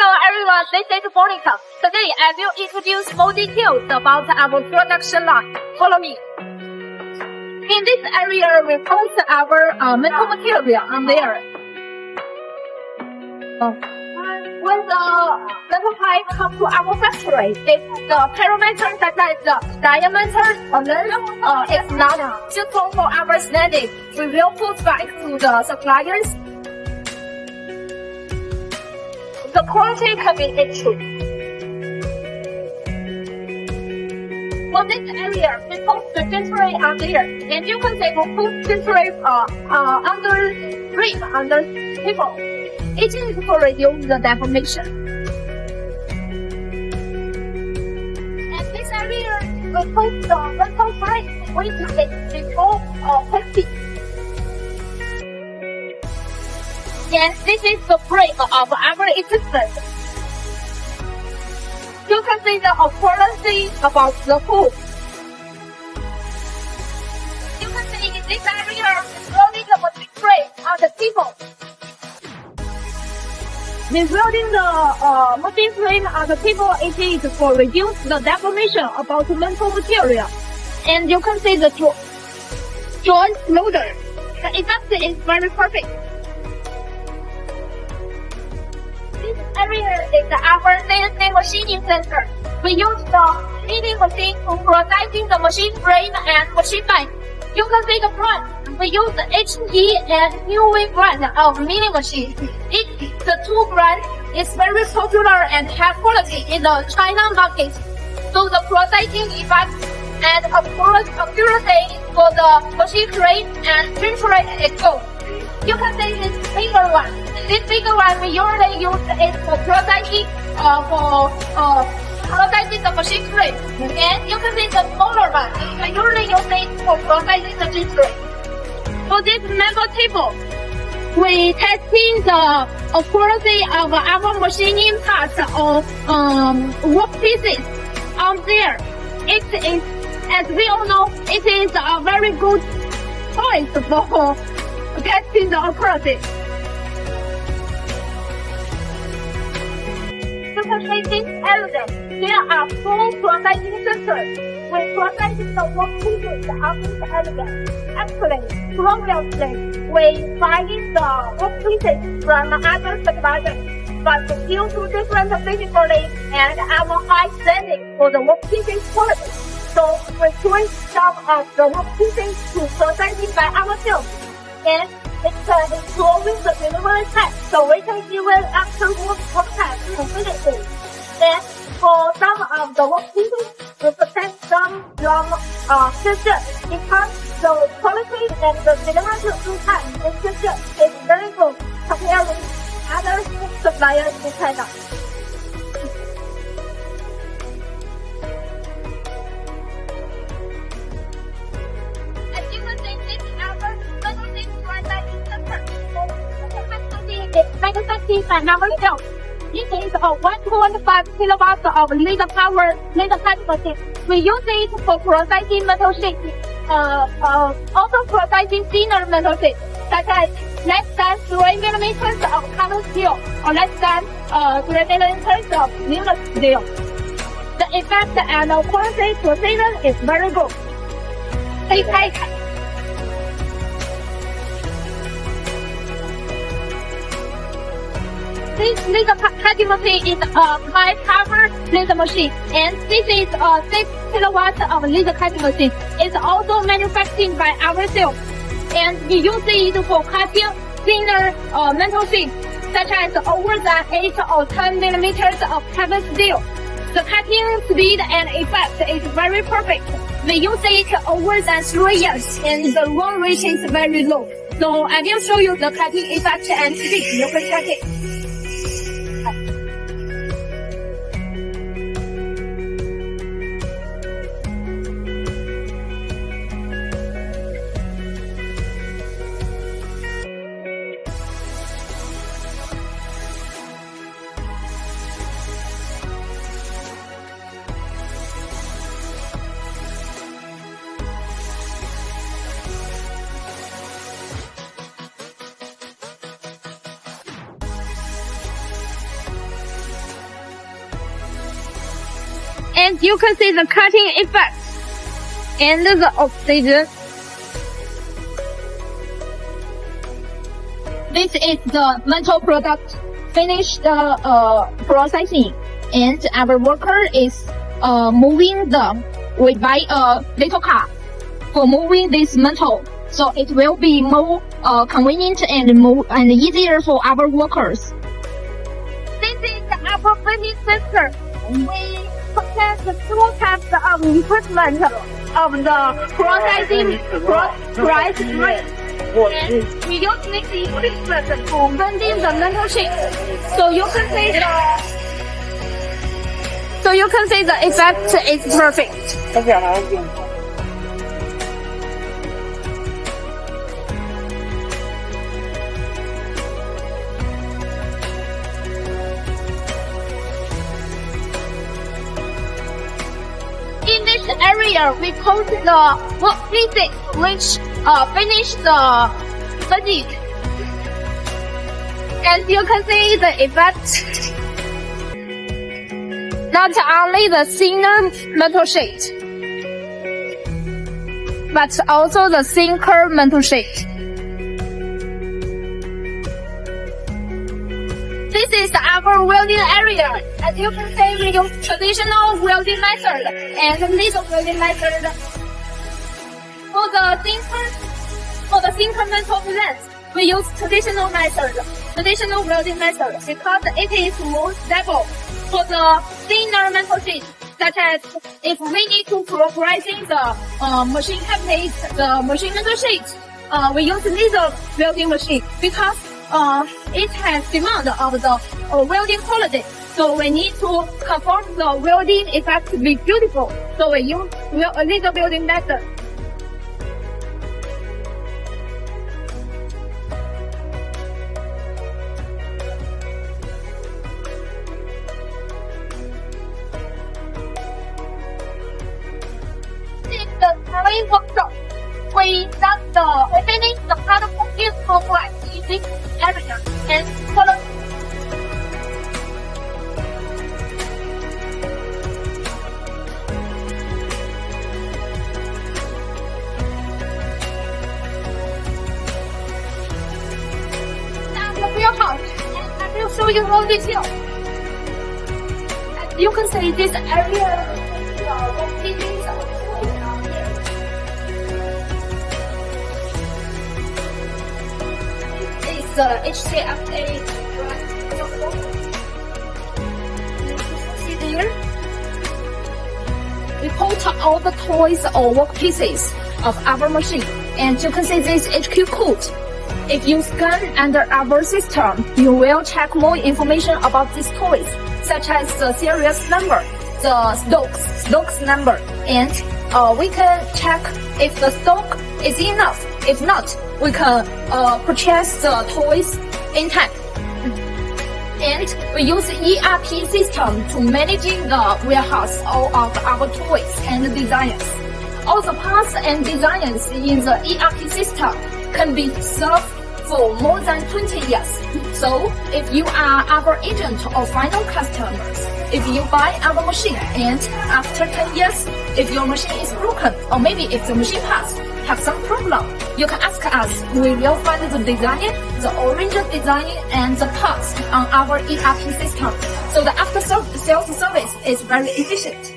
Hello everyone, this is Monica. Today I will introduce more details about our production line. Follow me. In this area, we post our metal material on there. When the metal pipe comes to our factory, if the parameter such as the diameter or length is not suitable for our standing, we will put back to the suppliers. The quality can be improved. For this area, we put the filtering on there, and you can say we put filtering under rim, under table. It is to reduce the deformation. And this area, we put the metal frame with it before testing. And this is the frame of our existence. You can see the quality about the pool. You can see in this area, welding the machine frame on the table. The welding the machine frame on the table, it is for reduce the deformation about the metal material. And you can see the joint loader. The effect is very perfect. This area is our CNC machining center. We use the milling machine to processing the machine frame and machine line. You can see the brand. We use the HE and UV brand of milling machine. The two brand is very popular and high quality in the China market. So the processing effect and accuracy for the machine grade and print rate is good. You can see this bigger one. This bigger one we usually use it for processing processing the machine grade. And you can see the smaller one. We usually use it for processing the print rate. For this metal table, we testing the accuracy of our machining parts or work pieces on there. It is, as we all know, it is a very good choice for testing the accuracy. You can see this element. There are four processing centers. We processing the work pieces on this element. Actually, previously, we buying the work pieces from other suppliers, but due to different feasibility and our high standing for the work pieces quality, so we switch some of the work pieces to processing by ourselves. And it's improving the delivery time, so we can even after work time completely. Then for some of the work pieces, we protect some from future because the quality and the delivery time in future is very good compared with other suppliers in China. As you can see, this is our manufacturing center. It's manufactured by ourselves. This is a 1.5 kilowatts of laser power laser cutting machine. We use it for processing metal sheets, also processing thinner metal sheets, such as less than 3 millimeters of carbon steel or less than 3 millimeters of stainless steel. The effect and quality precision is very good. Tigertec. This laser cutting machine is a high power laser machine, and this is a 6 kilowatts of laser cutting machine. It's also manufactured by ourselves, and we use it for cutting thinner metal sheets, such as over than 8 or 10 millimeters of carbon steel. The cutting speed and effect is very perfect. We use it over than 3 years, and the run rate is very low. So I will show you the cutting effect and speed. You can check it. And you can see the cutting effect and the oxygen. This is the metal product finished processing, and our worker is moving them. We buy a little car for moving this metal, so it will be more convenient and easier for our workers. This is our fitting system. We protect the two types of equipment of the processing rate. And we use this equipment for bending the metal sheet. So you can see the effect is perfect. In this area, we put the work pieces which finish the bending. As you can see the effect. Not only the thinner metal sheet, but also the thinner metal sheet. This is our welding area. As you can see, we use traditional welding method and laser welding method. For the thinner metal length, we use traditional welding method, because it is more stable. For the thinner metal sheet, such as if we need to progressing the machine cabinet, the machine metal sheet, we use laser welding machine because it has demand of the welding quality. So we need to conform the welding effect to be beautiful. So we use laser welding method. The drawing workshop, we finish the colorful beautiful glass in this area and color. Now the warehouse, and I will show you more detail. As you can see, this area the HCFA. See there? We put all the toys or work pieces of our machine, and you can see this HQ code. If you scan under our system, you will check more information about these toys, such as the series number, the stocks number, and we can check if the stock is enough. If not, we can purchase the toys in time. And we use ERP system to managing the warehouse all of our toys and designs. All the parts and designs in the ERP system can be served for more than 20 years. So if you are our agent or final customers, if you buy our machine and after 10 years, if your machine is broken or maybe if the machine parts have some problem, you can ask us. We will find the design, the original design and the parts on our ERP system. So the after sales service is very efficient.